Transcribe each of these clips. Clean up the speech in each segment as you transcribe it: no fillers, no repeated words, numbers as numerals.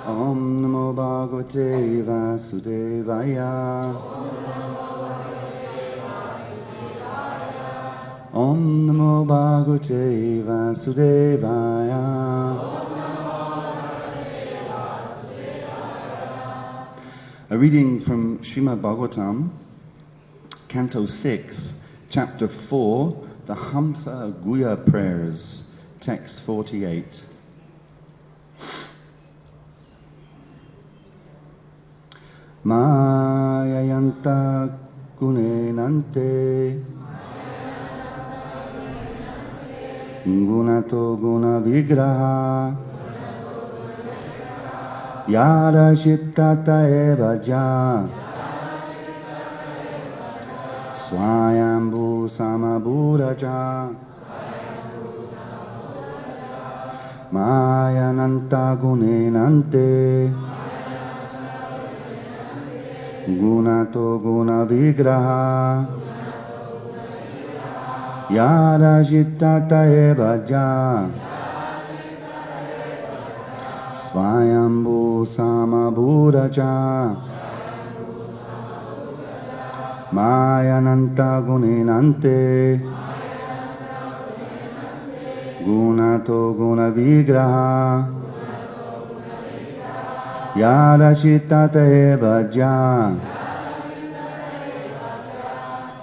Om Namo Bhagavate Vasudevaya. Om Namo Bhagavate Vasudevaya. A reading from Srimad Bhagavatam, Canto 6, Chapter 4, the Hamsa Guya Prayers, Text 48. Mayayanta gunenante gunato guna vigraha yada chittata evaja swayambhu samabhuraja mayananta gunenante gunato guna vigraha yada chittata evaja swayambhu samabhuraja mayananta gunenante gunato guna vigraha yada chittata evaja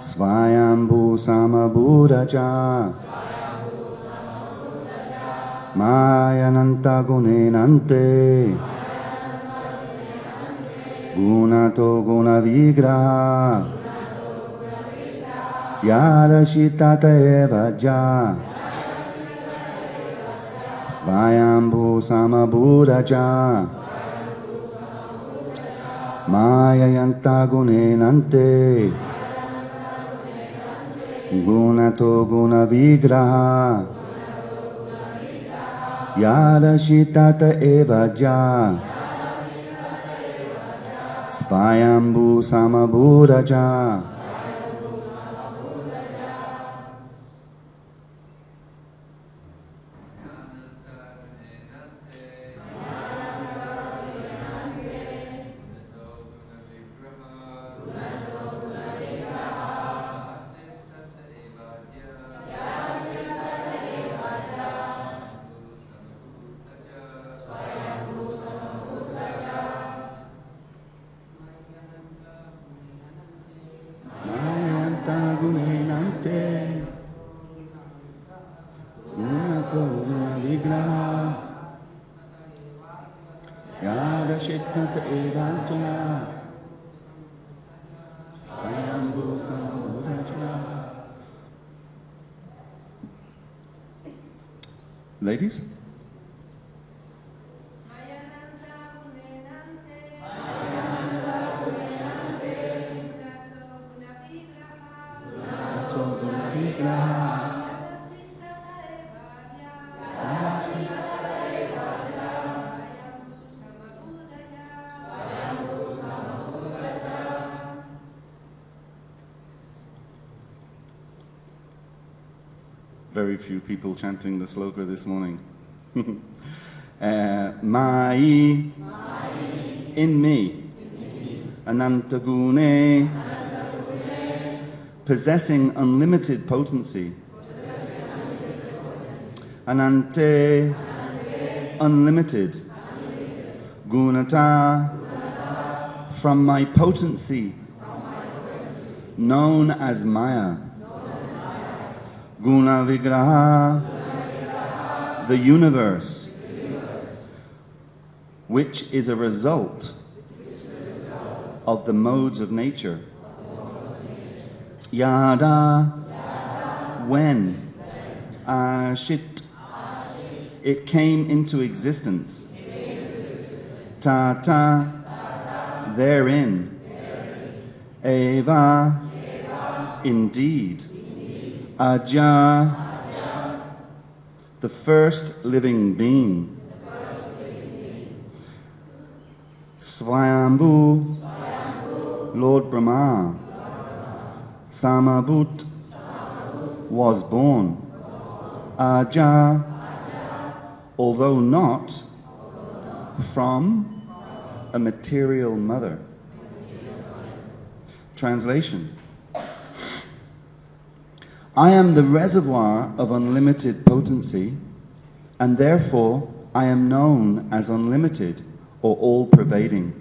svayambhu samabhuraja mayananta gunenante gunato guna vigraha yada chittata evaja svayambhu samabhuraja mayayanta gunenante gunato guna vigraha yada chittata evaja svayambhu samabhuraja. Ladies? Very few people chanting the sloka this morning. Mai, in me, Anantagune, possessing unlimited potency. Anante, unlimited. Gunata, from my potency, known as Maya. Guna Vigraha, the universe, which is a result of the modes of nature. Yada, when, Ashit, it came into existence. Tata, therein. Eva, indeed. Aja, the first living being. Swayambhu, Lord Brahma. Samabhut, was born. Aja, although not. from a material mother. Translation. I am the reservoir of unlimited potency, and therefore I am known as unlimited or all-pervading.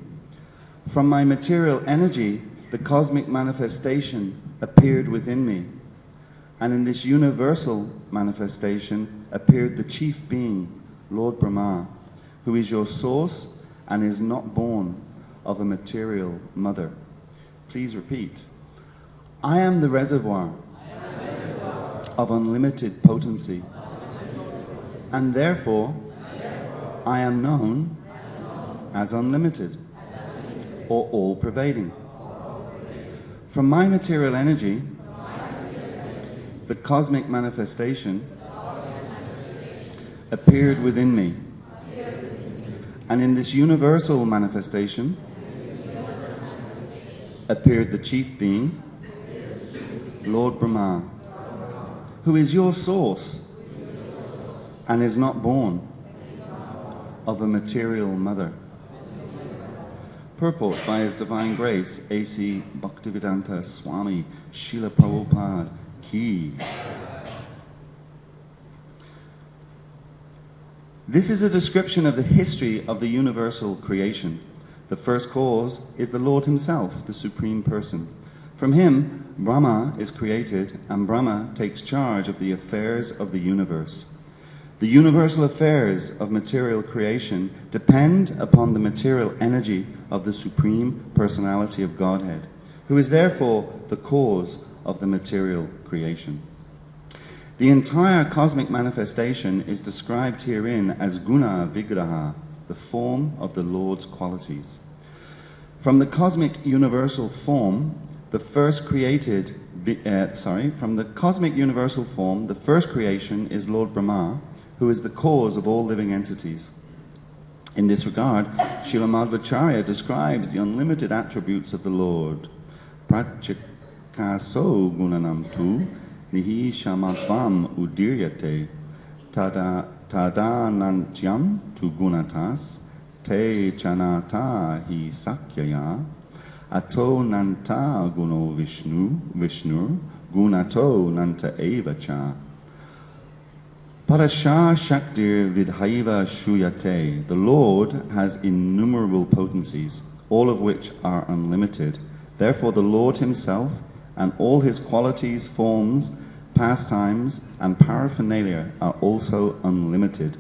From my material energy, the cosmic manifestation appeared within me, and in this universal manifestation appeared the chief being, Lord Brahma, who is your source and is not born of a material mother. Please repeat. I am the reservoir of unlimited potency, and therefore I am known as unlimited or all-pervading. From my material energy, the cosmic manifestation appeared within me, and in this universal manifestation appeared the chief being, Lord Brahma, who is your source and is not born of a material mother. Purport by His Divine Grace, A.C. Bhaktivedanta Swami Srila Prabhupada Ki. This is a description of the history of the universal creation. The first cause is the Lord Himself, the Supreme Person. From Him, Brahma is created, and Brahma takes charge of the affairs of the universe. The universal affairs of material creation depend upon the material energy of the Supreme Personality of Godhead, who is therefore the cause of the material creation. The entire cosmic manifestation is described herein as guna vigraha, the form of the Lord's qualities. From the cosmic universal form, the first creation is Lord Brahma, who is the cause of all living entities. In this regard, Srila Madhvacharya describes the unlimited attributes of the Lord. Prachikaso gunanam tu nihi shamatvam udiryate tadanantyam tu gunatas te chanata hi sakyaya ato nanta guno vishnur gunato nanta evacha. Parasha Shaktir Vidhaiva Shuyate. The Lord has innumerable potencies, all of which are unlimited. Therefore the Lord Himself and all His qualities, forms, pastimes, and paraphernalia are also unlimited.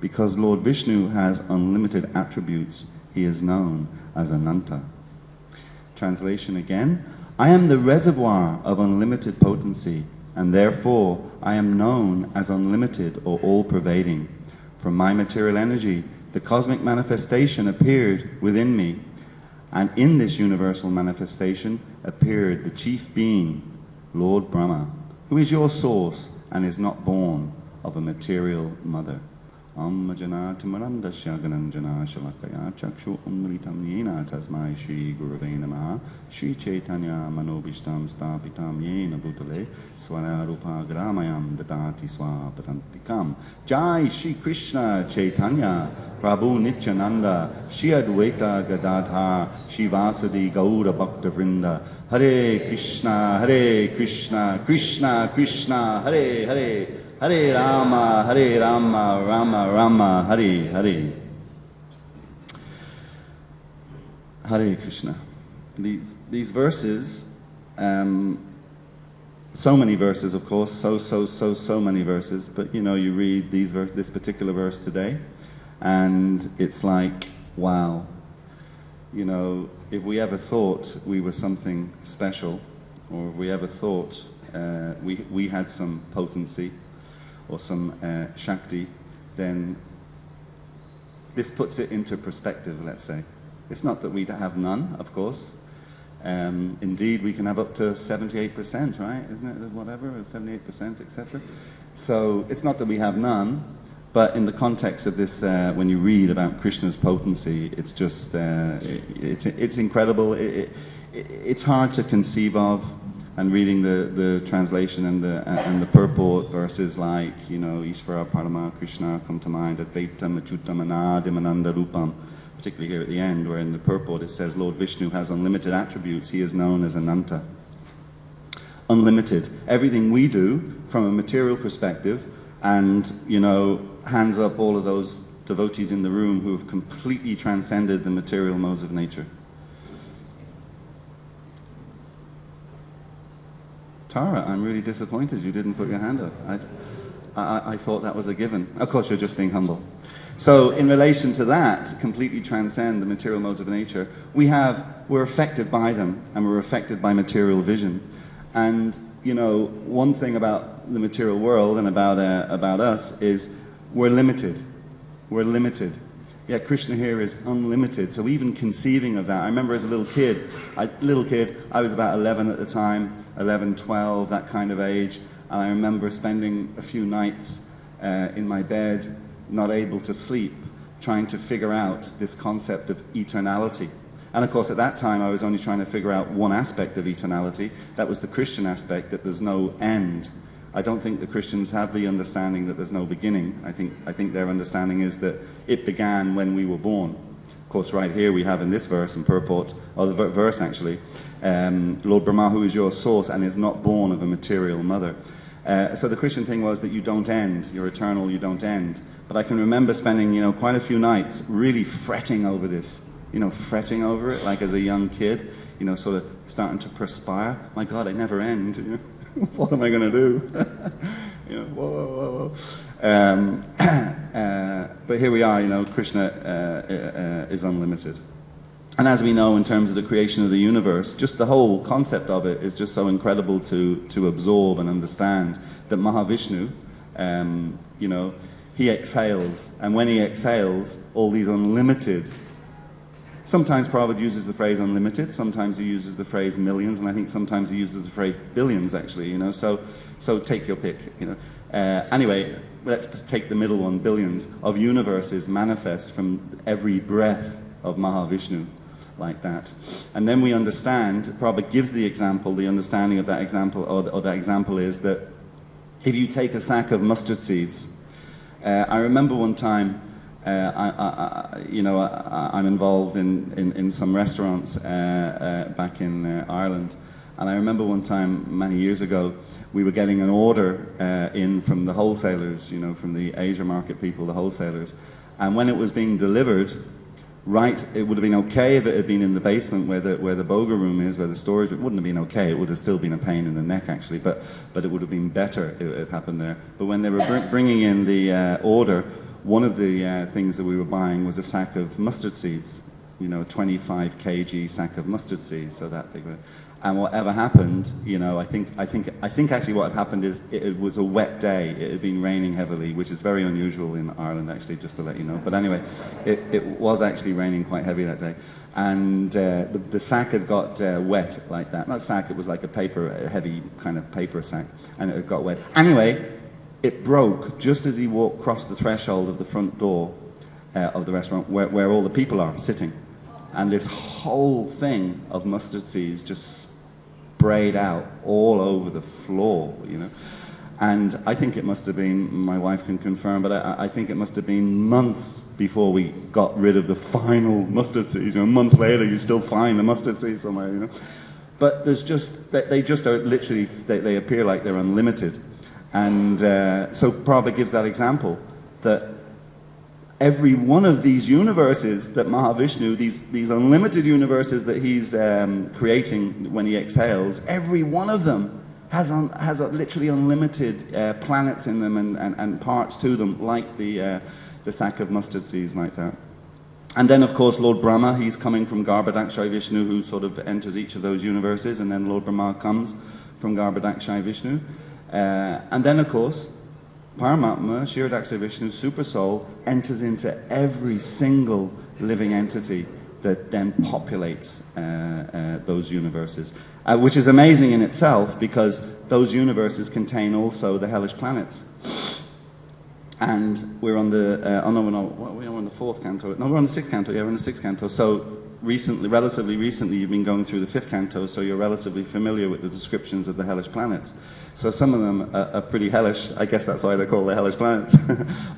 Because Lord Vishnu has unlimited attributes, He is known as Ananta. Translation again. I am the reservoir of unlimited potency, and therefore I am known as unlimited or all-pervading. From my material energy, the cosmic manifestation appeared within me, and in this universal manifestation appeared the chief being, Lord Brahma, who is your source and is not born of a material mother. Jana Timarandasya Gananjana Shalakaya Chakshu Umritam Yena Tasmai Shri Gurave Namaha Shri Chaitanya Manobishtam Stapitam Yena Bhutale Swara Rupa Gramayam Dadati Swapatantikam. Jai Shri Krishna Chaitanya Prabhu Nityananda Shri Advaita Gadadhar Shri Vasadi Gaura Bhakta Vrinda. Hare Krishna Krishna Krishna Hare Hare Hare Rama, Rama Rama, Hare Hare. Hare Krishna. These verses, so many verses, of course, so many verses. But you know, you read this particular verse today, and it's like, wow. You know, if we ever thought we were something special, or if we ever thought we had some potency or some Shakti, then this puts it into perspective, let's say. It's not that we have none, of course. Indeed, we can have up to 78%, right? Isn't it? Whatever, 78%, etc. So it's not that we have none, but in the context of this, when you read about Krishna's potency, it's just, it's incredible. It's hard to conceive of, and reading the translation and the purport, verses like, you know, Ishvara Parama Krishna come to mind, Advaitam Achyutam Anadim Ananda Rupam, particularly here at the end, where in the purport it says Lord Vishnu has unlimited attributes. He is known as Ananta. Unlimited. Everything we do from a material perspective, and, you know, hands up all of those devotees in the room who have completely transcended the material modes of nature. Tara, I'm really disappointed you didn't put your hand up. I thought that was a given. Of course, you're just being humble. So in relation to that, to completely transcend the material modes of nature, we're affected by them, and we're affected by material vision. And, you know, one thing about the material world and about us is we're limited. We're limited. Yeah, Krishna here is unlimited. So even conceiving of that, I remember as a little kid, I was about 11 at the time, 11, 12, that kind of age, and I remember spending a few nights in my bed, not able to sleep, trying to figure out this concept of eternality. And of course at that time I was only trying to figure out one aspect of eternality. That was the Christian aspect, that there's no end. I don't think the Christians have the understanding that there's no beginning. I think their understanding is that it began when we were born. Of course, right here we have in this verse and purport, or the verse actually, Lord Brahma, who is your source and is not born of a material mother. So the Christian thing was that you don't end, you're eternal, you don't end. But I can remember spending, you know, quite a few nights really fretting over this, you know, fretting over it, like as a young kid, you know, sort of starting to perspire. My God, I never end, you know. What am I going to do? You know, whoa, whoa, whoa. But here we are, you know, Krishna is unlimited. And as we know, in terms of the creation of the universe, just the whole concept of it is just so incredible to absorb and understand that Mahavishnu, you know, he exhales. And when he exhales, all these unlimited. Sometimes Prabhupada uses the phrase unlimited, sometimes he uses the phrase millions, and I think sometimes he uses the phrase billions, actually, you know, so take your pick, you know. Anyway, let's take the middle one, billions of universes manifest from every breath of Mahavishnu, like that. And then we understand, Prabhupada gives the example, the understanding of that example, or that example is that if you take a sack of mustard seeds, I remember one time, I'm involved in some restaurants back in Ireland, and I remember one time many years ago we were getting an order in from the wholesalers, you know, from the Asia market people, the wholesalers, and when it was being delivered, right, it would have been okay if it had been in the basement where the boga room is, where the storage, it wouldn't have been okay, it would have still been a pain in the neck actually, but it would have been better if it had happened there. But when they were bringing in the order, one of the things that we were buying was a sack of mustard seeds, you know, a 25 kg sack of mustard seeds, so that big. And whatever happened, you know, I think actually what had happened is it was a wet day. It had been raining heavily, which is very unusual in Ireland, actually, just to let you know. But anyway, it was actually raining quite heavy that day, and the sack had got wet like that. Not sack, it was like a heavy kind of paper sack, and it had got wet. Anyway. It broke just as he walked across the threshold of the front door of the restaurant where all the people are sitting. And this whole thing of mustard seeds just sprayed out all over the floor, you know. And I think it must have been, my wife can confirm, but I think it must have been months before we got rid of the final mustard seeds. You know, a month later you still find a mustard seed somewhere, you know. But there's just, they just are literally, they appear like they're unlimited. And so Prabhupada gives that example, that every one of these universes that Mahavishnu, these unlimited universes that he's creating when he exhales, every one of them has literally unlimited planets in them and parts to them, like the sack of mustard seeds, like that. And then, of course, Lord Brahma, he's coming from Garbhodakshai Vishnu, who sort of enters each of those universes, and then Lord Brahma comes from Garbhodakshai Vishnu. And then, of course, Paramatma, Kshirodakshai Vishnu, Super Soul, enters into every single living entity that then populates those universes, which is amazing in itself because those universes contain also the hellish planets. And we're on the, we're on the fourth canto. No, we're on the sixth canto. Yeah, we're on the sixth canto. So relatively recently, you've been going through the 5th canto, so you're relatively familiar with the descriptions of the hellish planets. So some of them are pretty hellish. I guess that's why they're called the hellish planets.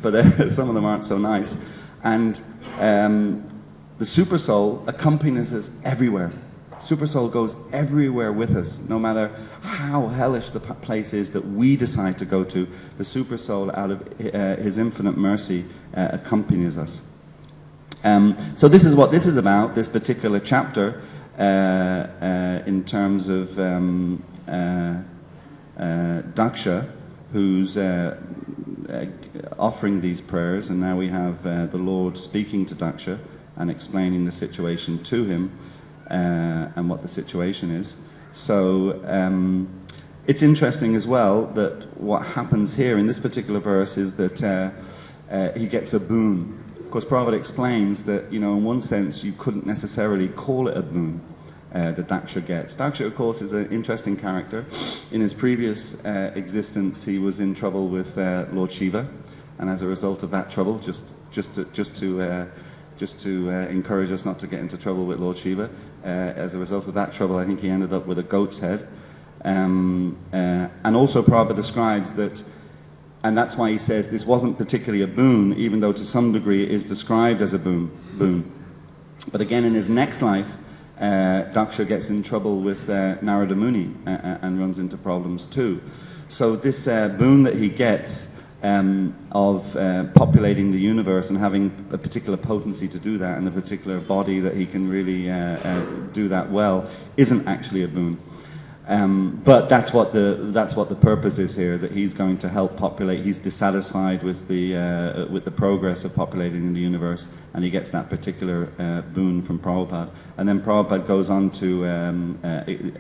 But some of them aren't so nice. And the Supersoul accompanies us everywhere. Supersoul goes everywhere with us, no matter how hellish the place is that we decide to go to. The Supersoul, out of his infinite mercy, accompanies us. So this is what this is about, this particular chapter, in terms of Daksha, who's offering these prayers, and now we have the Lord speaking to Daksha and explaining the situation to him. And what the situation is. So it's interesting as well that what happens here in this particular verse is that he gets a boon. Of course, Prabhupada explains that, you know, in one sense you couldn't necessarily call it a boon that Daksha gets. Daksha, of course, is an interesting character. In his previous existence, he was in trouble with Lord Shiva, and as a result of that trouble, just to encourage us not to get into trouble with Lord Shiva. As a result of that trouble, I think he ended up with a goat's head. And also Prabhupada describes that, and that's why he says this wasn't particularly a boon, even though to some degree it is described as a boon. But again, in his next life, Daksha gets in trouble with Narada Muni and runs into problems too. So this boon that he gets of populating the universe and having a particular potency to do that and a particular body that he can really do that well isn't actually a boon. But that's what the purpose is here, that he's going to help populate. He's dissatisfied with the progress of populating the universe, and he gets that particular boon from Prabhupada. And then Prabhupada goes on to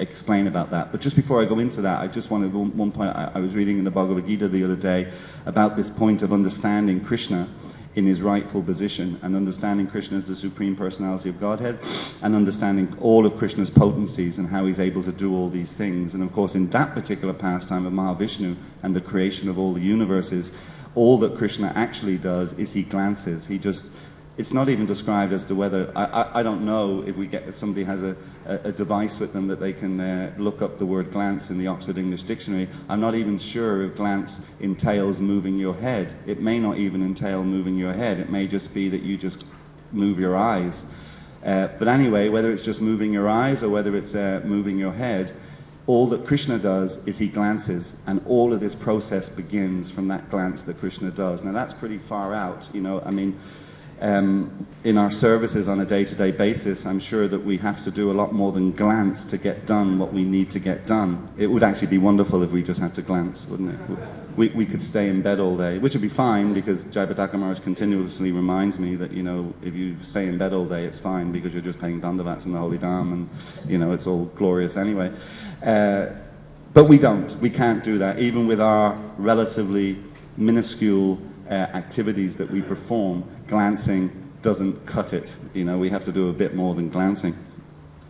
explain about that. But just before I go into that, I just wanted one point. I was reading in the Bhagavad Gita the other day about this point of understanding Krishna in his rightful position, and understanding Krishna as the Supreme Personality of Godhead, and understanding all of Krishna's potencies and how he's able to do all these things. And of course, in that particular pastime of Mahavishnu and the creation of all the universes, all that Krishna actually does is he glances. He just, it's not even described as to whether, I don't know if somebody has a device with them that they can look up the word glance in the Oxford English Dictionary. I'm not even sure if glance entails moving your head. It may not even entail moving your head. It may just be that you just move your eyes. But anyway, whether it's just moving your eyes or whether it's moving your head, all that Krishna does is he glances, and all of this process begins from that glance that Krishna does. Now that's pretty far out, you know, I mean, in our services on a day-to-day basis, I'm sure that we have to do a lot more than glance to get done what we need to get done. It would actually be wonderful if we just had to glance, wouldn't it? We could stay in bed all day, which would be fine, because Jayapataka Maharaj continuously reminds me that, you know, if you stay in bed all day, it's fine, because you're just paying Dandavats in the Holy Dham, and, you know, it's all glorious anyway. But we don't. We can't do that, even with our relatively minuscule activities that we perform. Glancing doesn't cut it. You know, we have to do a bit more than glancing.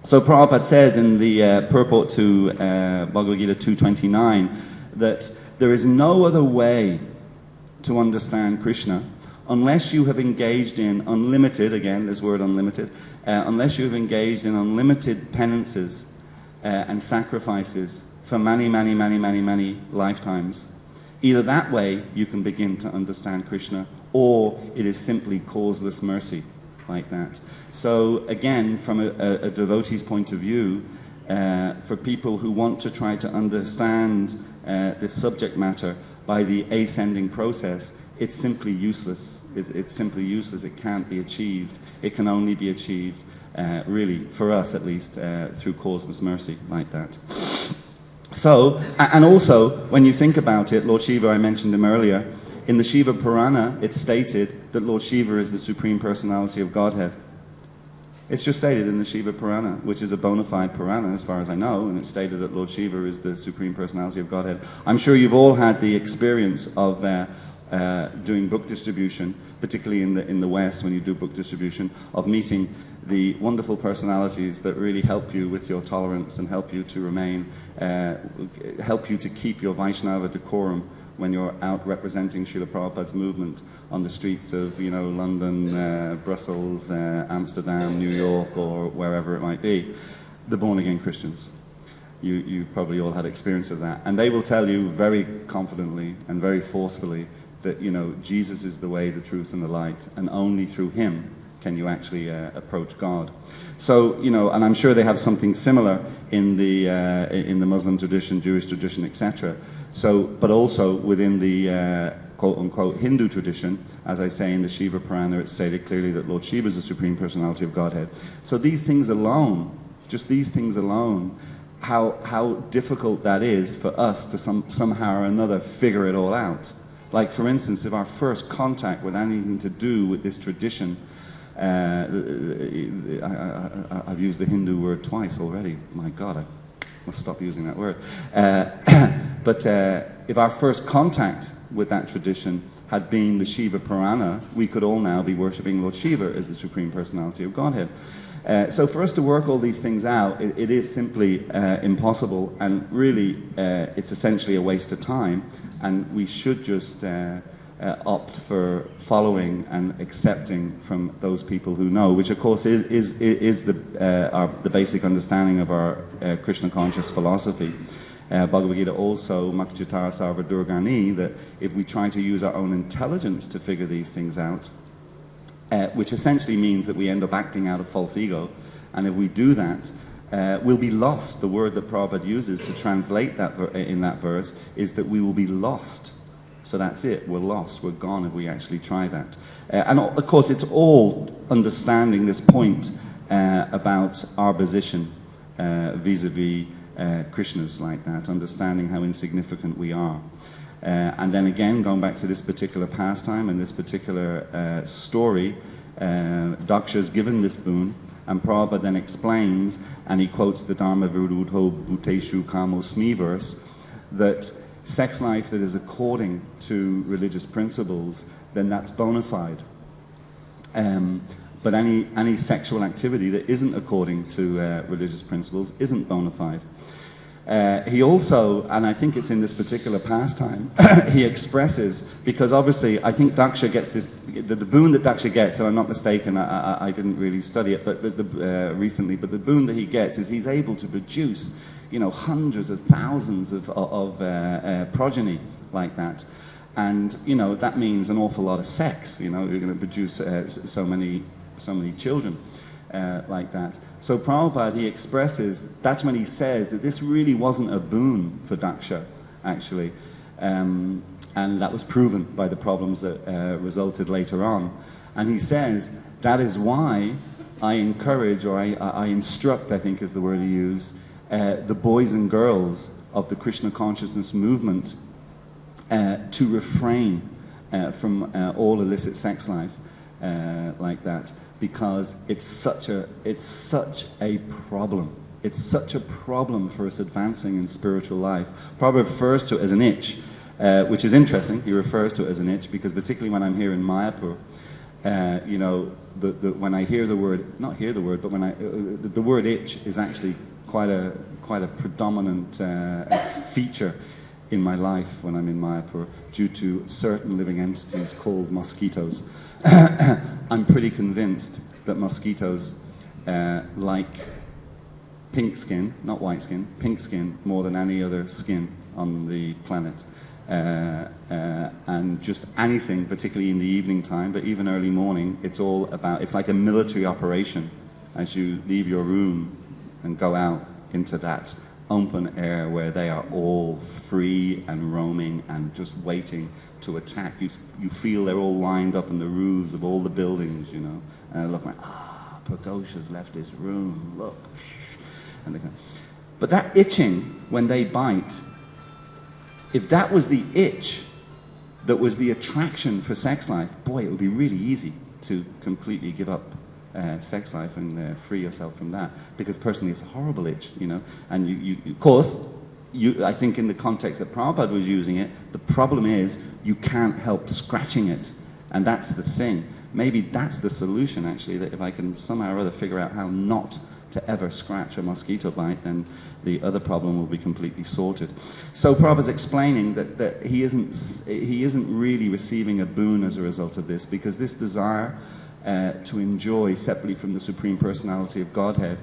So Prabhupada says in the purport to Bhagavad Gita 229 that there is no other way to understand Krishna unless you have engaged in unlimited, again this word unlimited, unless you have engaged in unlimited penances and sacrifices for many, many, many, many, many lifetimes. Either that way you can begin to understand Krishna, or it is simply causeless mercy, like that. So again, from a devotee's point of view, for people who want to try to understand this subject matter by the ascending process, it's simply useless. It's simply useless. It can't be achieved. It can only be achieved, really, for us at least, through causeless mercy, like that. So, and also, when you think about it, Lord Shiva, I mentioned him earlier, in the Shiva Purana, it's stated that Lord Shiva is the Supreme Personality of Godhead. It's just stated in the Shiva Purana, which is a bona fide Purana as far as I know, and it's stated that Lord Shiva is the Supreme Personality of Godhead. I'm sure you've all had the experience of doing book distribution, particularly in the West, when you do book distribution, of meeting the wonderful personalities that really help you with your tolerance and help you to remain, help you to keep your Vaishnava decorum when you're out representing Srila Prabhupada's movement on the streets of, you know, London, Brussels, Amsterdam, New York, or wherever it might be, the born-again Christians. You've probably all had experience of that. And they will tell you very confidently and very forcefully that, you know, Jesus is the way, the truth, and the light, and only through him can you actually approach God. So, you know, and I'm sure they have something similar in the Muslim tradition, Jewish tradition, etc. So, but also within the quote-unquote Hindu tradition, as I say in the Shiva Purana, it's stated clearly that Lord Shiva is the Supreme Personality of Godhead. So these things alone, just these things alone, how difficult that is for us to somehow or another figure it all out. Like, for instance, if our first contact with anything to do with this tradition, I've used the Hindu word twice already. My God, I must stop using that word. But if our first contact with that tradition had been the Shiva Purana, we could all now be worshipping Lord Shiva as the Supreme Personality of Godhead. So for us to work all these things out, it is simply impossible, and really it's essentially a waste of time, and we should just opt for following and accepting from those people who know, which of course is the basic understanding of our Krishna conscious philosophy. Bhagavad Gita also, Makchitara Sarva Durgani, that if we try to use our own intelligence to figure these things out, which essentially means that we end up acting out of false ego, and if we do that, we'll be lost. The word that Prabhupada uses to translate that in that verse is that we will be lost. So that's it, we're lost, we're gone if we actually try that. And of course it's all understanding this point about our position vis-a-vis Krishnas like that, understanding how insignificant we are. And then again, going back to this particular pastime and this particular story, Daksha is given this boon, and Prabhupada then explains, and he quotes the Dharma Virudho Bhuteshu Kamosmi verse, that sex life that is according to religious principles, then that's bona fide. But any sexual activity that isn't according to religious principles isn't bona fide. He also, and I think it's in this particular pastime, he expresses, because obviously I think Daksha gets this, the boon that Daksha gets, so I'm not mistaken, I didn't really study it but recently, but the boon that he gets is he's able to produce, you know, hundreds of thousands of progeny like that. And, you know, that means an awful lot of sex, you know, you're going to produce so many children. Like that. So Prabhupada, he expresses, that's when he says that this really wasn't a boon for Daksha, actually. And that was proven by the problems that resulted later on. And he says, that is why I encourage, or I instruct, I think is the word he used, the boys and girls of the Krishna consciousness movement to refrain from all illicit sex life like that. Because it's such a problem. It's such a problem for us advancing in spiritual life. Prabhupada refers to it as an itch, which is interesting. He refers to it as an itch because particularly when I'm here in Mayapur, you know, when I hear the word, not hear the word, but when the word itch is actually quite a predominant feature in my life when I'm in Mayapur, due to certain living entities called mosquitoes. I'm pretty convinced that mosquitoes like pink skin, not white skin, pink skin more than any other skin on the planet. And just anything, particularly in the evening time, but even early morning, it's all about, it's like a military operation as you leave your room and go out into that open air where they are all free and roaming and just waiting to attack. You feel they're all lined up in the roofs of all the buildings, you know. And I look like, Praghosh has left his room, look. And they go. But that itching when they bite, if that was the itch that was the attraction for sex life, boy, it would be really easy to completely give up sex life and free yourself from that, because personally it's a horrible itch, you know. And you of course, I think in the context that Prabhupada was using it, the problem is you can't help scratching it, and that's the thing. Maybe that's the solution, actually, that if I can somehow or other figure out how not to ever scratch a mosquito bite, then the other problem will be completely sorted. So Prabhupada's explaining that he isn't really receiving a boon as a result of this, because this desire to enjoy separately from the Supreme Personality of Godhead,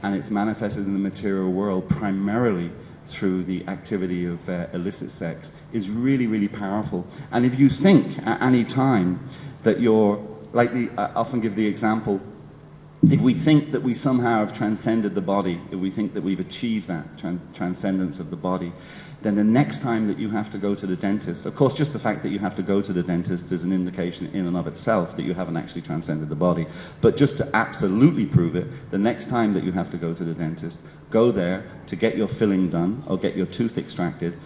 and it's manifested in the material world primarily through the activity of illicit sex, is really, really powerful. And if you think at any time that you're, like I often give the example, if we think that we somehow have transcended the body, if we think that we've achieved that transcendence of the body, then the next time that you have to go to the dentist, of course just the fact that you have to go to the dentist is an indication in and of itself that you haven't actually transcended the body, but just to absolutely prove it, the next time that you have to go to the dentist, go there to get your filling done or get your tooth extracted,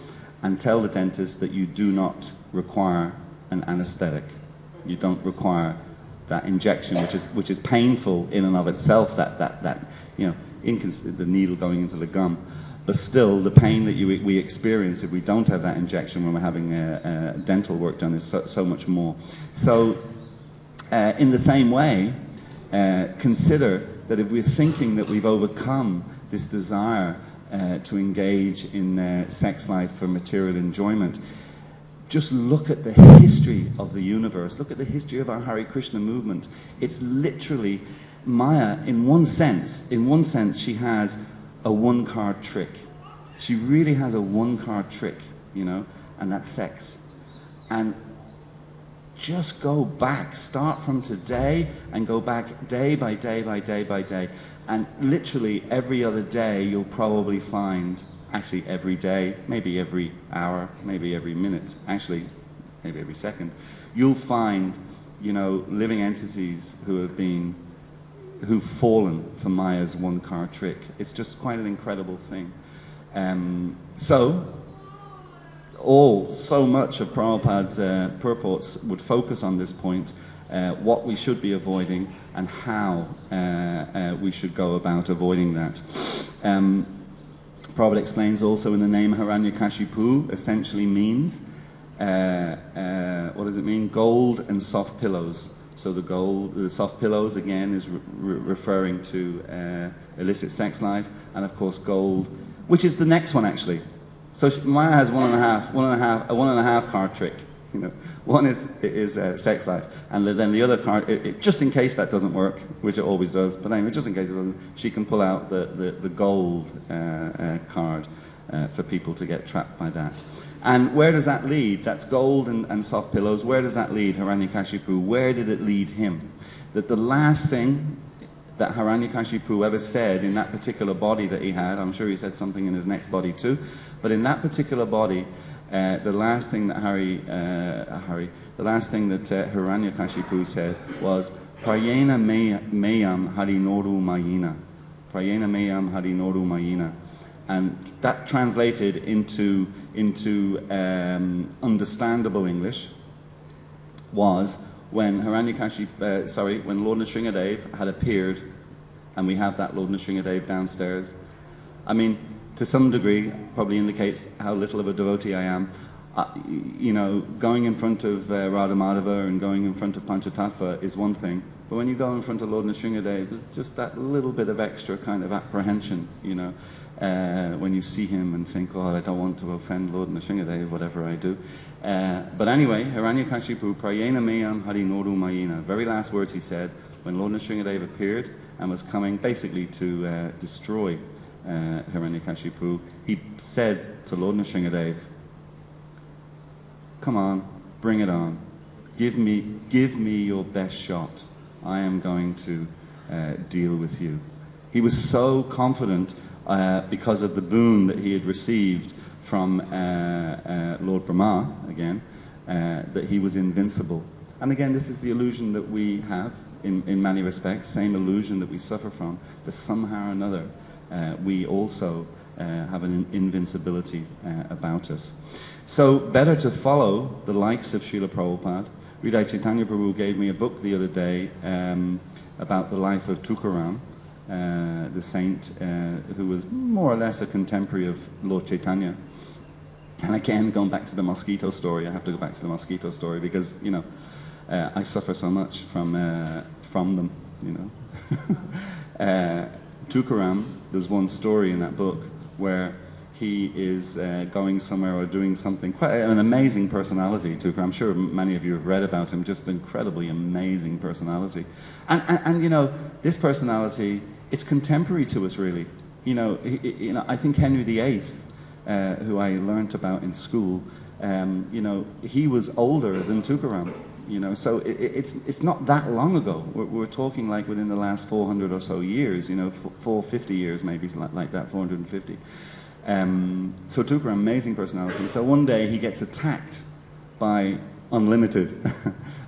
and tell the dentist that you do not require an anesthetic. You don't require that injection, which is painful in and of itself, that you know, the needle going into the gum. But still, the pain that we experience if we don't have that injection when we're having dental work done is so much more. So, in the same way, consider that if we're thinking that we've overcome this desire to engage in sex life for material enjoyment, just look at the history of the universe. Look at the history of our Hare Krishna movement. It's literally Maya, in one sense, she has a one-card trick. She really has a one-card trick, you know, and that's sex. And just go back, start from today and go back day by day by day by day. And literally every other day you'll probably find, actually every day, maybe every hour, maybe every minute, actually maybe every second, you'll find, you know, living entities who've fallen for Maya's one-card trick. It's just quite an incredible thing. So much of Prabhupada's purports would focus on this point, what we should be avoiding and how we should go about avoiding that. Prabhupada explains also in the name Hiranyakashipu essentially means, what does it mean? Gold and soft pillows. So the soft pillows again is referring to illicit sex life, and of course gold, which is the next one actually. So Maya has a one and a half card trick. You know, one is sex life, and then the other card, just in case that doesn't work, which it always does. But anyway, just in case it doesn't, she can pull out the gold card for people to get trapped by that. And where does that lead? That's gold and soft pillows. Where does that lead Hiranyakashipu? Where did it lead him? That the last thing that Hiranyakashipu ever said in that particular body that he had, I'm sure he said something in his next body too, but in that particular body, the last thing that Hiranyakashipu said was Prayena meyam harinoru mayina. Prayena meyam harinoru mayina. And that translated into understandable English was when when Lord Nrsingadev had appeared, and we have that Lord Nrsingadev downstairs. I mean, to some degree, probably indicates how little of a devotee I am. You know, going in front of Radha Madhava and going in front of Panchatattva is one thing, but when you go in front of Lord Nrsingadev, there's just that little bit of extra kind of apprehension, you know, when you see him and think, oh, I don't want to offend Lord Nrsingadev, whatever I do. But anyway, Hiranyakashipu, Prayena meyam harinoru mayina. Very last words he said when Lord Nrsingadev appeared and was coming basically to destroy Hiranyakashipu, he said to Lord Nrsingadev, come on, bring it on. Give me your best shot. I am going to deal with you. He was so confident because of the boon that he had received from Lord Brahma, again, that he was invincible. And again, this is the illusion that we have in many respects, same illusion that we suffer from, that somehow or another we also have an invincibility about us. So better to follow the likes of Srila Prabhupada. Hridaya Chaitanya Prabhu gave me a book the other day about the life of Tukaram, the saint who was more or less a contemporary of Lord Chaitanya. And again, going back to the mosquito story, I have to go back to the mosquito story because, you know, I suffer so much from them, you know. Tukaram, there's one story in that book where he is going somewhere or doing something, quite an amazing personality, Tukaram. I'm sure many of you have read about him, just an incredibly amazing personality. And you know, this personality, it's contemporary to us, really. You know, I think Henry VIII, who I learnt about in school, you know, he was older than Tukaram. You know, so it's not that long ago. We're talking like within the last 400 or so years, you know, 450 years maybe, like that, 450. So Tukaram, amazing personality. So one day he gets attacked by unlimited,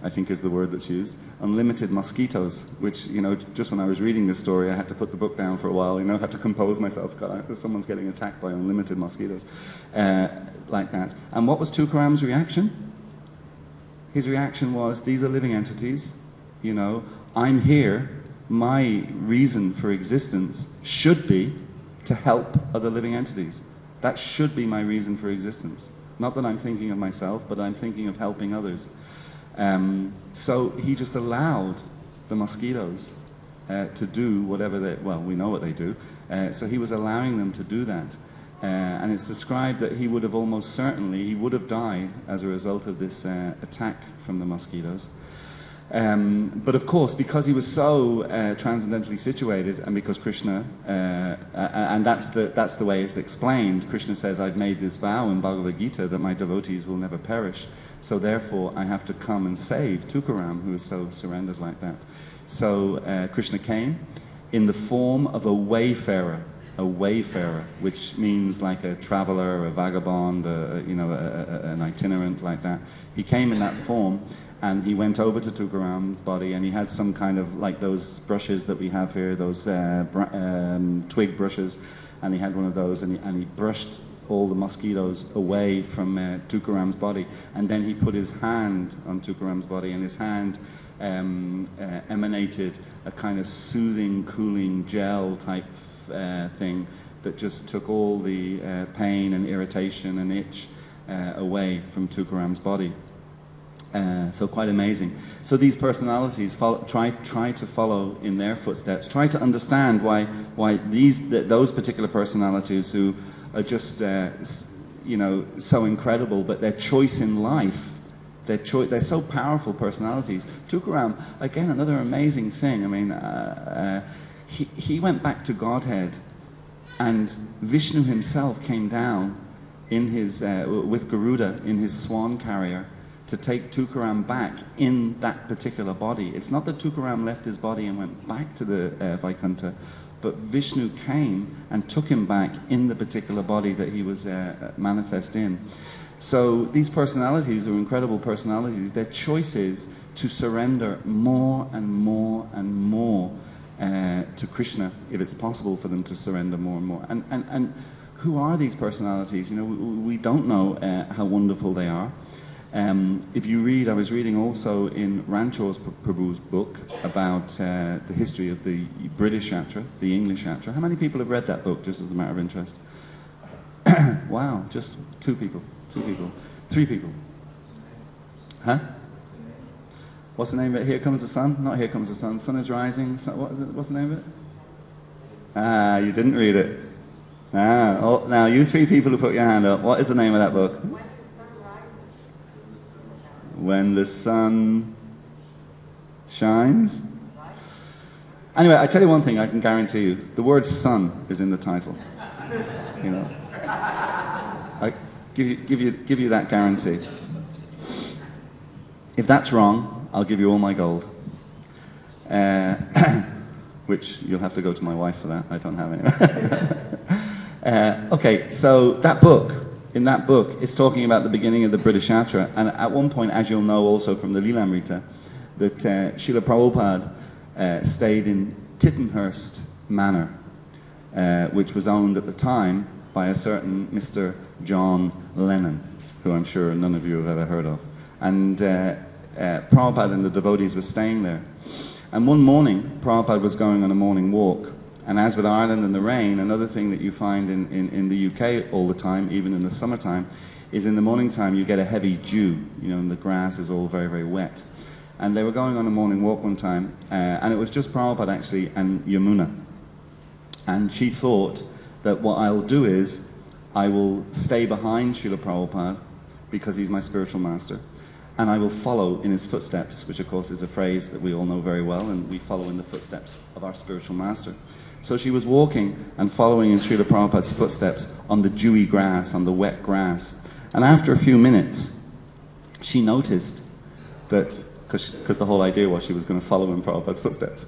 I think is the word that's used, unlimited mosquitoes, which, you know, just when I was reading this story, I had to put the book down for a while, you know, had to compose myself. God, someone's getting attacked by unlimited mosquitoes, like that. And what was Tukaram's reaction? His reaction was, these are living entities, you know, I'm here, my reason for existence should be to help other living entities. That should be my reason for existence. Not that I'm thinking of myself, but I'm thinking of helping others. So he just allowed the mosquitoes to do whatever they, well, we know what they do, so he was allowing them to do that. And it's described that he would have almost certainly, he would have died as a result of this attack from the mosquitoes. But of course, because he was so transcendentally situated, and because Krishna, and that's the way it's explained, Krishna says, I've made this vow in Bhagavad Gita that my devotees will never perish, so therefore I have to come and save Tukaram, who is so surrendered like that. So Krishna came in the form of a wayfarer, which means like a traveler, a vagabond, you know, an itinerant like that. He came in that form, and he went over to Tukaram's body, and he had some kind of like those brushes that we have here, those twig brushes, and he had one of those, and he brushed all the mosquitoes away from Tukaram's body, and then he put his hand on Tukaram's body, and his hand emanated a kind of soothing, cooling gel type thing that just took all the pain and irritation and itch away from Tukaram's body. So quite amazing. So these personalities try to follow in their footsteps. Try to understand why those particular personalities who are just you know, so incredible, but their choice in life, they're so powerful personalities. Tukaram, again, another amazing thing. I mean. He went back to Godhead, and Vishnu himself came down in his, with Garuda in his swan carrier to take Tukaram back in that particular body. It's not that Tukaram left his body and went back to the Vaikuntha, but Vishnu came and took him back in the particular body that he was manifest in. So these personalities are incredible personalities. Their choice is to surrender more and more and more to Krishna, if it's possible for them to surrender more and more. And who are these personalities? You know, we don't know how wonderful they are. If you read, I was reading also in Ranchor's Prabhu's book about the history of the British Yatra, the English Yatra. How many people have read that book, just as a matter of interest? Wow, just 2 people, 3 people. Huh? What's the name of it? Here Comes the Sun? Not Here Comes the Sun. Sun is Rising. What is it? What's the name of it? Ah, you didn't read it. Ah, oh, now you 3 people who put your hand up. What is the name of that book? When the Sun Shines? Anyway, I tell you one thing I can guarantee you. The word sun is in the title. You know. I give you that guarantee. If that's wrong, I'll give you all my gold. Which you'll have to go to my wife for that. I don't have any. Okay, so that book, in that book, it's talking about the beginning of the British Yatra. And at one point, as you'll know also from the Leelamrita, that Srila Prabhupada stayed in Tittenhurst Manor, which was owned at the time by a certain Mr. John Lennon, who I'm sure none of you have ever heard of. And Prabhupada and the devotees were staying there. And one morning, Prabhupada was going on a morning walk. And as with Ireland and the rain, another thing that you find in the UK all the time, even in the summertime, is in the morning time you get a heavy dew, you know, and the grass is all very, very wet. And they were going on a morning walk one time, and it was just Prabhupada actually and Yamuna. And she thought that what I'll do is I will stay behind Srila Prabhupada because he's my spiritual master, and I will follow in his footsteps, which of course is a phrase that we all know very well, and we follow in the footsteps of our spiritual master. So she was walking and following in Srila Prabhupada's footsteps on the dewy grass, on the wet grass. And after a few minutes, she noticed that, because the whole idea was she was going to follow in Prabhupada's footsteps.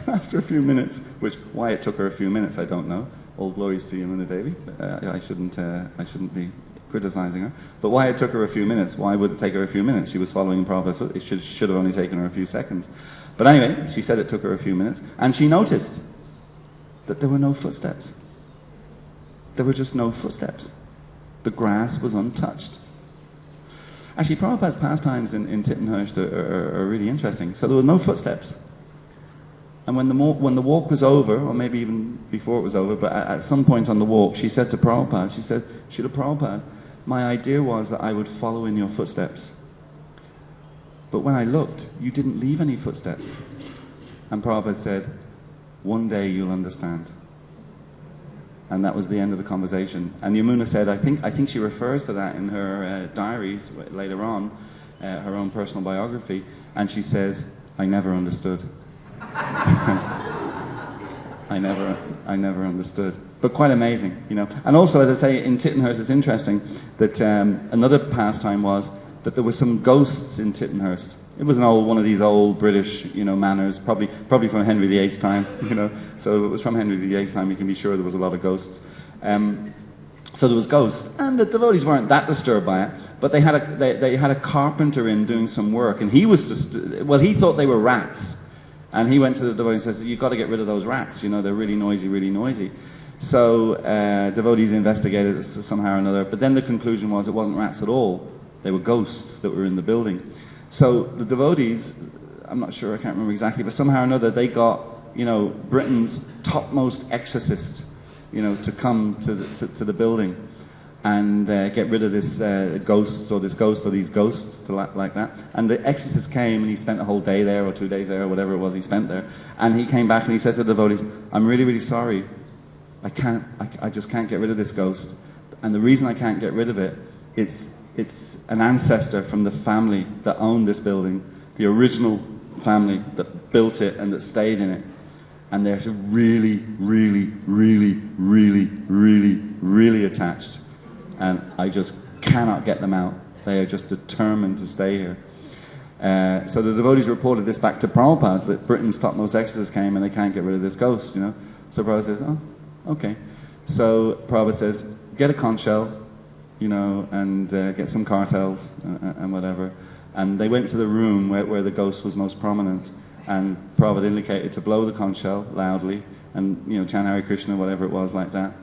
After a few minutes, which why it took her a few minutes, I don't know. All glories to Yamuna Devi. I shouldn't be criticizing her. But why it took her a few minutes? Why would it take her a few minutes? She was following in Prabhupada's footsteps. It should have only taken her a few seconds. But anyway, she said it took her a few minutes, and she noticed that there were no footsteps. There were just no footsteps. The grass was untouched. Actually, Prabhupada's pastimes in Tittenhurst are really interesting. So there were no footsteps. And when the walk was over, or maybe even before it was over, but at some point on the walk, she said to Prabhupada, she said, Srila Prabhupada, my idea was that I would follow in your footsteps. But when I looked, you didn't leave any footsteps. And Prabhupada said, one day you'll understand. And that was the end of the conversation. And Yamuna said, I think she refers to that in her diaries later on, her own personal biography, and she says, I never understood. I never understood. But quite amazing, you know. And also, as I say, in Tittenhurst, it's interesting that another pastime was that there were some ghosts in Tittenhurst. It was one of these old British, you know, manors, probably from Henry VIII's time, you know. So if it was from Henry VIII's time, you can be sure there was a lot of ghosts. So there was ghosts, and the devotees weren't that disturbed by it. But they had a carpenter in doing some work, and he was he thought they were rats, and he went to the devotees and says, "You've got to get rid of those rats. You know, they're really noisy, really noisy." So devotees investigated it somehow or another, but then the conclusion was it wasn't rats at all. They were ghosts that were in the building. So the devotees, I'm not sure, I can't remember exactly, but somehow or another they got, you know, Britain's topmost exorcist, you know, to come to the building and get rid of this ghost or these ghosts like that. And the exorcist came and he spent a whole day there or 2 days there or whatever it was he spent there. And he came back and he said to the devotees, I'm really, really sorry. I just can't get rid of this ghost. And the reason I can't get rid of it, it's an ancestor from the family that owned this building, the original family that built it and that stayed in it. And they're really, really, really, really, really, really attached. And I just cannot get them out. They are just determined to stay here. So the devotees reported this back to Prabhupada, that Britain's topmost exorcist came and they can't get rid of this ghost, you know. So Prabhupada says, oh, okay. So Prabhupada says, get a conch shell, you know, and get some cartels and whatever. And they went to the room where the ghost was most prominent, and Prabhupada indicated to blow the conch shell loudly and, you know, chant Hare Krishna, whatever it was like that.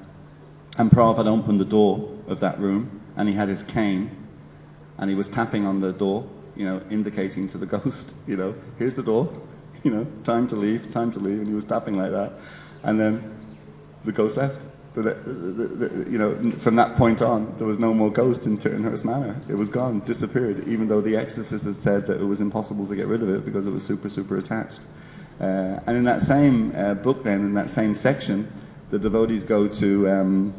And Prabhupada opened the door of that room, and he had his cane, and he was tapping on the door, you know, indicating to the ghost, you know, here's the door, you know, time to leave, and he was tapping like that. And then the ghost left. You know, from that point on, there was no more ghost in Tittenhurst Manor. It was gone, disappeared, even though the exorcist had said that it was impossible to get rid of it because it was super, super attached. And in that same book then, in that same section, the devotees go to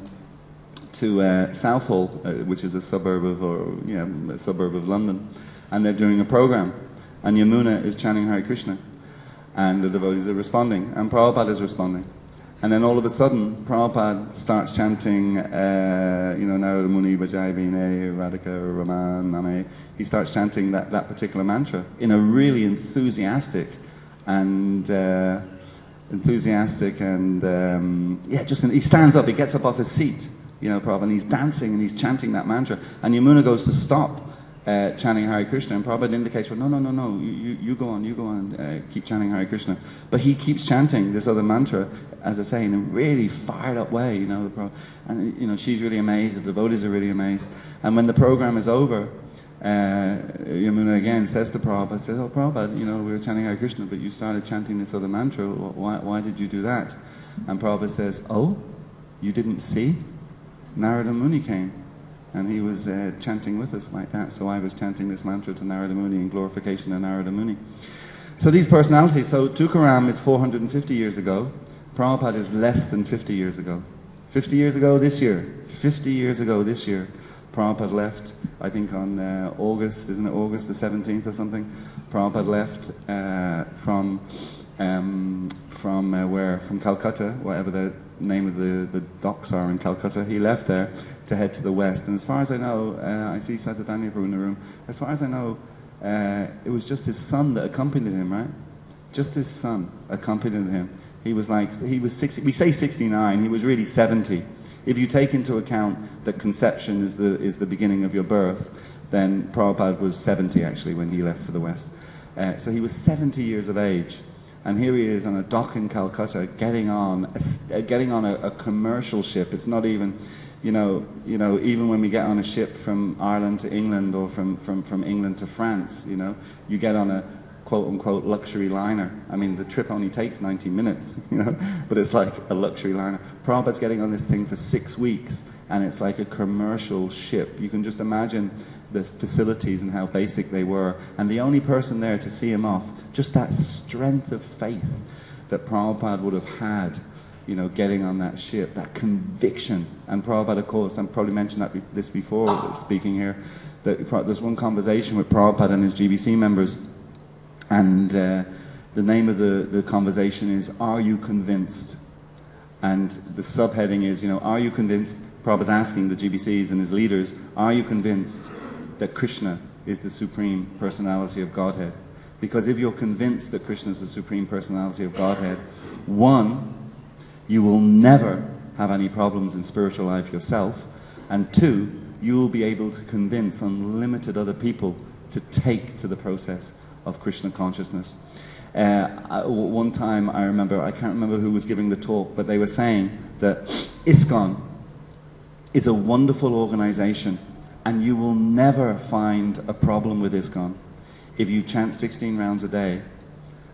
Southall, which is a suburb of London, and they're doing a program, and Yamuna is chanting Hare Krishna, and the devotees are responding, and Prabhupada is responding. And then all of a sudden, Prabhupada starts chanting, Narada Muni Bhajai Bine, Radhika Raman Name. He starts chanting that particular mantra in a really enthusiastic and he stands up, he gets up off his seat, you know, Prabhupada, and he's dancing and he's chanting that mantra. And Yamuna goes to stop chanting Hare Krishna, and Prabhupada indicates, well, no, you go on, keep chanting Hare Krishna. But he keeps chanting this other mantra, as I say, in a really fired up way, you know. And, you know, she's really amazed, the devotees are really amazed. And when the program is over, Yamuna again says to Prabhupada, oh, Prabhupada, you know, we were chanting Hare Krishna, but you started chanting this other mantra. Why did you do that? And Prabhupada says, oh, you didn't see? Narada Muni came. And he was chanting with us like that. So I was chanting this mantra to Narada Muni in glorification of Narada Muni. So these personalities, so Tukaram is 450 years ago, Prabhupada is less than 50 years ago. 50 years ago this year. 50 years ago this year. Prabhupada left, I think on August, isn't it August the 17th or something? Prabhupada left from where? From Calcutta, whatever the name of the docks are in Calcutta. He left there to head to the west. And as far as I know, I see Satadanya Prabhu in the room. As far as I know, it was just his son that accompanied him, right? Just his son accompanied him. He was 60, we say 69, he was really 70. If you take into account that conception is the beginning of your birth, then Prabhupada was 70 actually when he left for the West. So he was 70 years of age, and here he is on a dock in Calcutta, getting on a commercial ship. It's not even, even when we get on a ship from Ireland to England or from England to France, you get on a quote-unquote luxury liner. I mean, the trip only takes 90 minutes, but it's like a luxury liner. Prabhupada's getting on this thing for 6 weeks, and it's like a commercial ship. You can just imagine the facilities and how basic they were, and the only person there to see him off, just that strength of faith that Prabhupada would have had, getting on that ship, that conviction. And Prabhupada, of course, I probably mentioned this before speaking here, that there's one conversation with Prabhupada and his GBC members, and the name of the conversation is, "Are you convinced?" And the subheading is, are you convinced? Prabhupada's asking the GBCs and his leaders, are you convinced that Krishna is the Supreme Personality of Godhead? Because if you're convinced that Krishna is the Supreme Personality of Godhead, one, you will never have any problems in spiritual life yourself, and two, you will be able to convince unlimited other people to take to the process of Krishna consciousness. One time I can't remember who was giving the talk, but they were saying that ISKCON is a wonderful organization, and you will never find a problem with ISKCON if you chant 16 rounds a day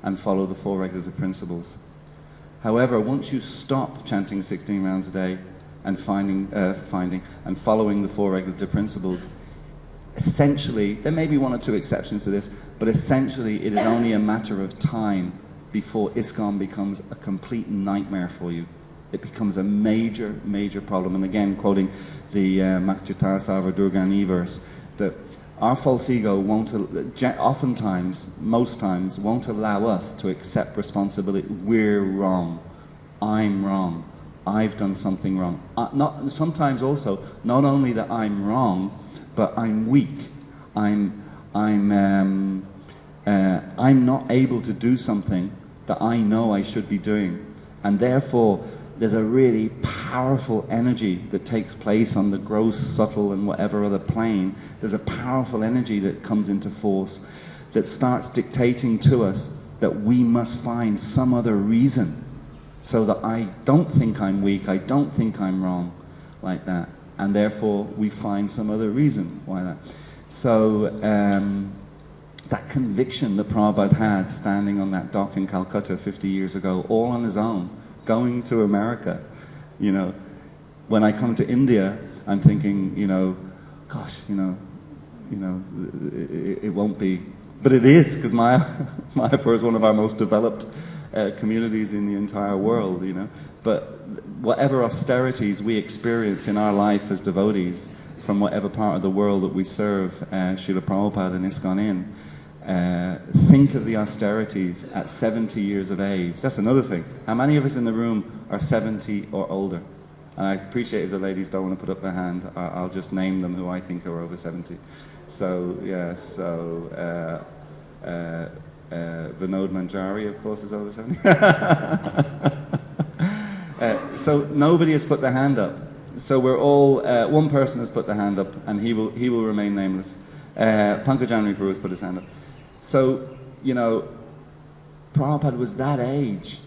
and follow the 4 regulative principles. However, once you stop chanting 16 rounds a day and following the 4 regulative principles, essentially, there may be 1 or 2 exceptions to this, but essentially it is only a matter of time before ISKCON becomes a complete nightmare for you. It becomes a major, major problem. And again, quoting the Makchita Sarva Durgani verse, that our false ego oftentimes, most times, won't allow us to accept responsibility. We're wrong. I'm wrong. I've done something wrong. Sometimes also, not only that I'm wrong, but I'm weak. I'm not able to do something that I know I should be doing, and therefore there's a really powerful energy that takes place on the gross, subtle, and whatever other plane. There's a powerful energy that comes into force that starts dictating to us that we must find some other reason so that I don't think I'm weak, I don't think I'm wrong, like that. And therefore, we find some other reason why that. So, that conviction that Prabhupada had standing on that dock in Calcutta 50 years ago, all on his own, going to America, when I come to India, I'm thinking, gosh, it won't be, but it is, because Mayapur is one of our most developed communities in the entire world, But whatever austerities we experience in our life as devotees, from whatever part of the world that we serve Srila Prabhupada and ISKCON in, think of the austerities at 70 years of age. That's another thing. How many of us in the room are 70 or older? And I appreciate if the ladies don't want to put up their hand. I'll just name them who I think are over 70. So, yeah, Vinod Manjari, of course, is over 70. So nobody has put their hand up. So we're all, one person has put their hand up, and he will remain nameless. Pankaj Prabhu has put his hand up. So, Prabhupada was that age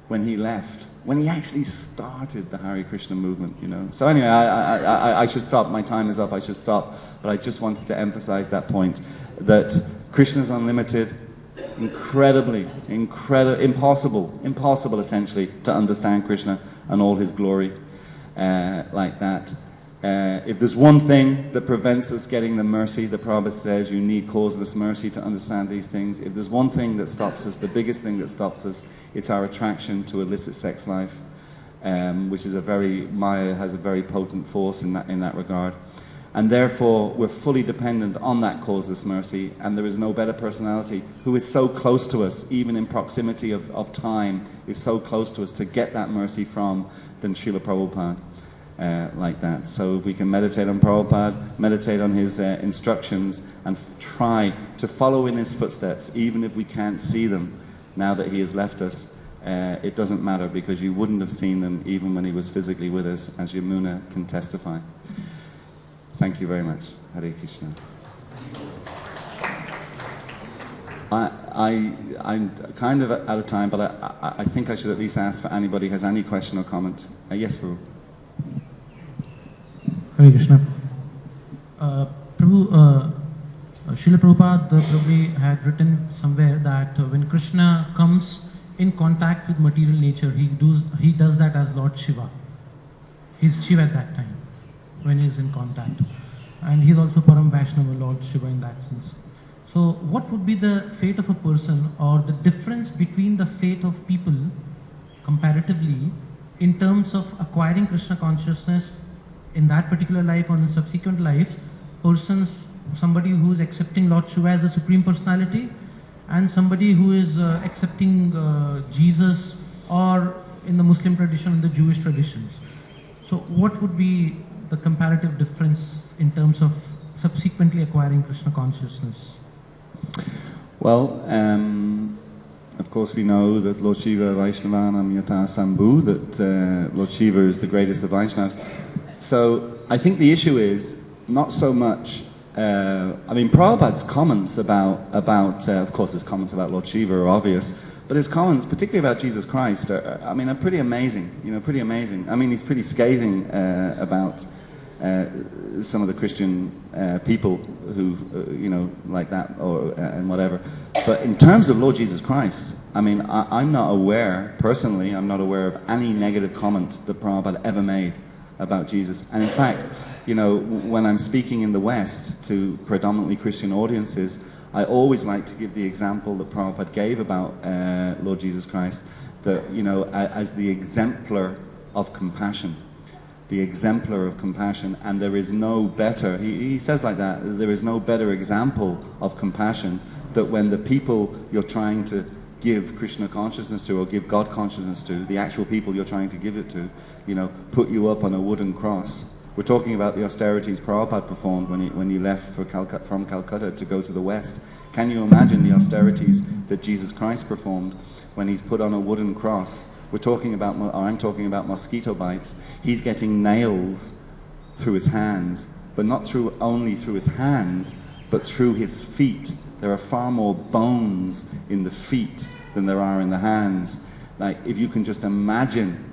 when he left, when he actually started the Hare Krishna movement, So anyway, I should stop. My time is up. I should stop. But I just wanted to emphasize that point, that Krishna is unlimited, impossible essentially to understand Krishna and all his glory like that. If there's one thing that prevents us getting the mercy, the Prabhupada says you need causeless mercy to understand these things. If there's one thing that stops us, the biggest thing that stops us, it's our attraction to illicit sex life, which is Maya has a very potent force in that regard. And therefore, we're fully dependent on that causeless mercy, and there is no better personality who is so close to us, even in proximity of time, is so close to us to get that mercy from than Srila Prabhupada. Like that. So if we can meditate on Prabhupada, meditate on his instructions, and try to follow in his footsteps, even if we can't see them now that he has left us, it doesn't matter, because you wouldn't have seen them even when he was physically with us, as Yamuna can testify. Thank you very much. Hare Krishna. I'm kind of out of time, but I think I should at least ask for anybody who has any question or comment. Yes, Prabhu. Hare Krishna. Prabhu, Srila Prabhupada probably had written somewhere that when Krishna comes in contact with material nature, he does that as Lord Shiva. He's Shiva at that time, when he's in contact. And he's also Param Vaishnava, Lord Shiva in that sense. So what would be the fate of a person, or the difference between the fate of people comparatively in terms of acquiring Krishna consciousness in that particular life or in subsequent lives, somebody who is accepting Lord Shiva as a Supreme Personality, and somebody who is accepting Jesus, or in the Muslim tradition, in the Jewish traditions. So what would be the comparative difference in terms of subsequently acquiring Krishna consciousness? Well, of course we know that Lord Shiva Vaishnavanam Yata Sambhu, that Lord Shiva is the greatest of Vaishnavas. So I think the issue is not so much, I mean, Prabhupada's comments about of course his comments about Lord Shiva are obvious, but his comments, particularly about Jesus Christ, are pretty amazing, pretty amazing. I mean, he's pretty scathing about some of the Christian people who, like that, and whatever. But in terms of Lord Jesus Christ, I mean, I'm not aware, personally, I'm not aware of any negative comment that Prabhupada ever made about Jesus. And in fact, when I'm speaking in the West to predominantly Christian audiences, I always like to give the example that Prabhupada gave about Lord Jesus Christ, that, as the exemplar of compassion. The exemplar of compassion, and there is no better, he says like that, there is no better example of compassion that when the people you're trying to give Krishna consciousness to, or give God consciousness to, the actual people you're trying to give it to, put you up on a wooden cross. We're talking about the austerities Prabhupada performed when he left from Calcutta to go to the West. Can you imagine the austerities that Jesus Christ performed when he's put on a wooden cross? We're talking about, or I'm talking about mosquito bites. He's getting nails through his hands, but not only through his hands, but through his feet. There are far more bones in the feet than there are in the hands. Like, if you can just imagine,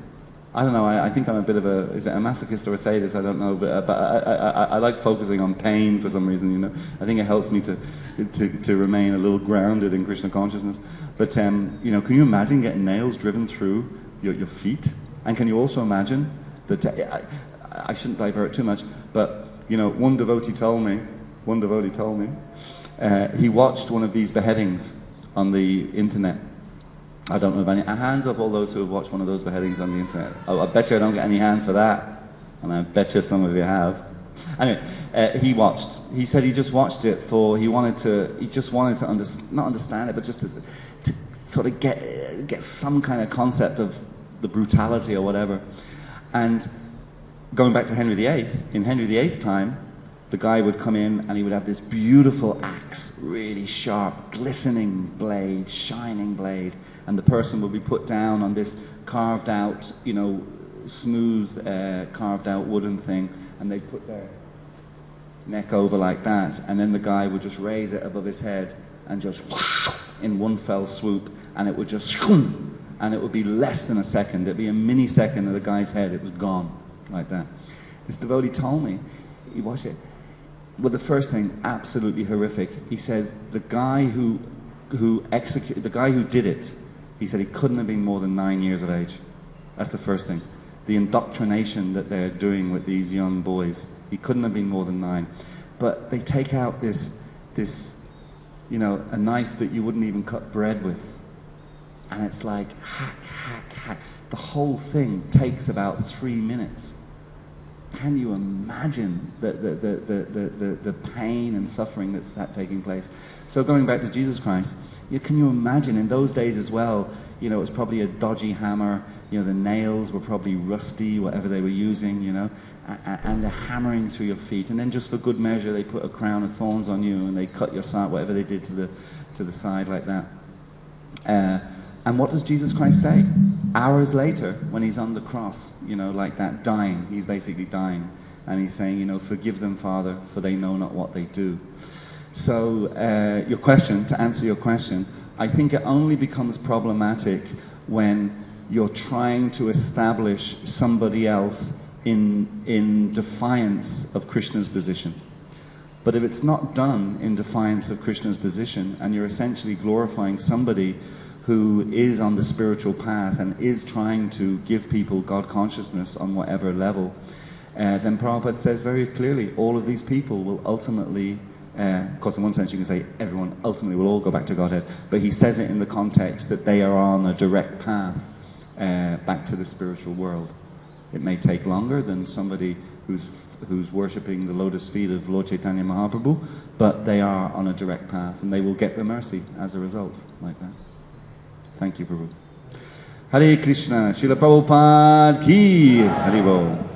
I don't know, I think I'm a bit of is it a masochist or a sadist? I don't know, but I like focusing on pain for some reason, I think it helps me to remain a little grounded in Krishna consciousness. But, can you imagine getting nails driven through your feet? And can you also imagine that, I shouldn't divert too much, but, one devotee told me, he watched one of these beheadings on the internet. I don't know if any hands up, all those who have watched one of those beheadings on the internet. Oh, I bet you I don't get any hands for that, and I bet you some of you have. Anyway, he said he just watched it he just wanted to not understand it, but just to sort of get some kind of concept of the brutality or whatever. And going back to Henry VIII, in Henry VIII's time, the guy would come in and he would have this beautiful axe, really sharp, glistening blade, shining blade, and the person would be put down on this carved out, smooth, carved out wooden thing, and they'd put their neck over like that, and then the guy would just raise it above his head and just in one fell swoop, and it would just, and it would be less than a second, it'd be a millisecond of the guy's head, it was gone, like that. This devotee told me, he watched it. Well, the first thing, absolutely horrific. He said the guy who did it, he said he couldn't have been more than 9 years of age. That's the first thing. the indoctrination that they're doing with these young boys. He couldn't have been more than 9. But they take out this, a knife that you wouldn't even cut bread with. And it's like hack, hack, hack. The whole thing takes about 3 minutes. Can you imagine the pain and suffering that's taking place? So going back to Jesus Christ, can you imagine in those days as well, it was probably a dodgy hammer, the nails were probably rusty, whatever they were using, and they're hammering through your feet. And then just for good measure, they put a crown of thorns on you and they cut your side, whatever they did to the side like that. And what does Jesus Christ say? Hours later, when he's on the cross, like that, dying, he's basically dying. And he's saying, forgive them, Father, for they know not what they do. So to answer your question, I think it only becomes problematic when you're trying to establish somebody else in defiance of Krishna's position. But if it's not done in defiance of Krishna's position, and you're essentially glorifying somebody who is on the spiritual path and is trying to give people God consciousness on whatever level, then Prabhupada says very clearly, all of these people will ultimately, of course in one sense you can say everyone ultimately will all go back to Godhead, but he says it in the context that they are on a direct path back to the spiritual world. It may take longer than somebody who's worshipping the lotus feet of Lord Chaitanya Mahaprabhu, but they are on a direct path and they will get the mercy as a result, like that. Thank you, Prabhu. Hare Krishna, Srila Prabhupada ki Hari Bol.